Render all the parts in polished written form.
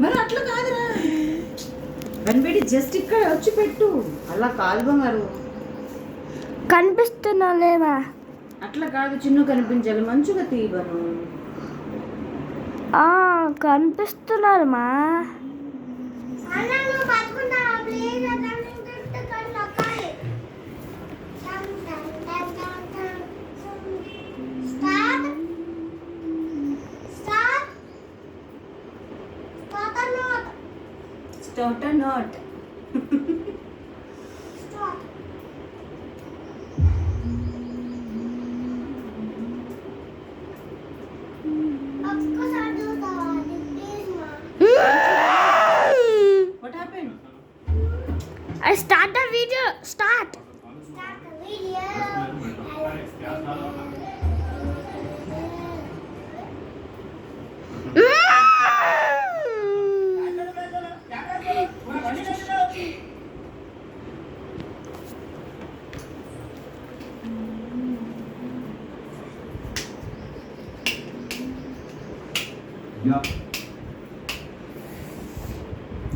మరి అట్లా కాదురా, కనిపెట్టి జస్ట్ ఇక్కడ వచ్చి పెట్టు. అలా కాదు బంగారు, కనిపిస్తున్నా లేవా? అట్లా కాదు, చిన్ను కనిపించాలి. మంచిగా తీయబను. కనిపిస్తున్నారు మా. Start or not? What happened? I start the video. Start. Start the video.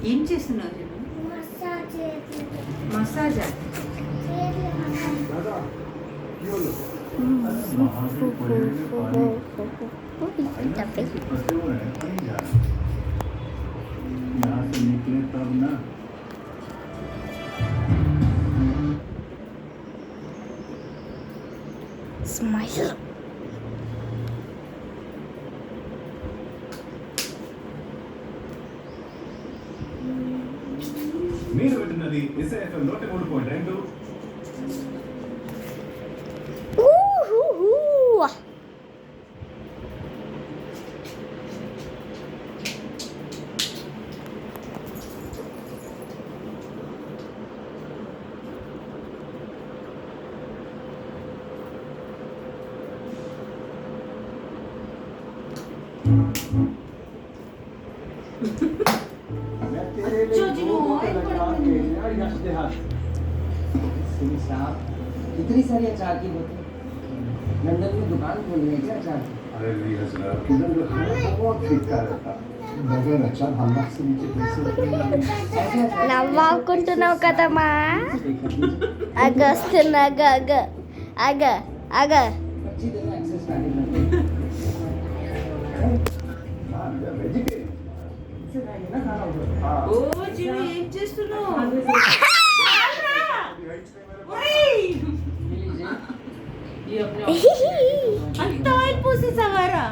ఏం చేస్తున్నావు చిన్ను? మసాజా? यहाँ से निकले तब ना Smile. మీరు వింటున్నది SAFM 103.2. इतनी सारी अचार की बोतल लंदन में दुकान खोलनी है क्या अचार? अरे रियाज किधर जो खाना बहुत फीका रहता बगैर अचार हल्ला से नीचे कैसे నవ్వుకుంటున్నావు కదమ్మా. అగ వస్తున్నా, అగ అగ అగ అగ. अच्छी तरह एक्सेस स्टार्टिंग करते वेजिटेरियन ना खाना होगा ఓ చిన్ను ఏం చేస్తున్నావు? అంత ఆయిల్ పోసేసావారా?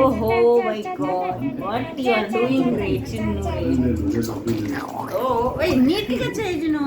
ఓహో my god, what you are doing రే చిన్ను. ఓ నీట్గా చేయి చిన్ను.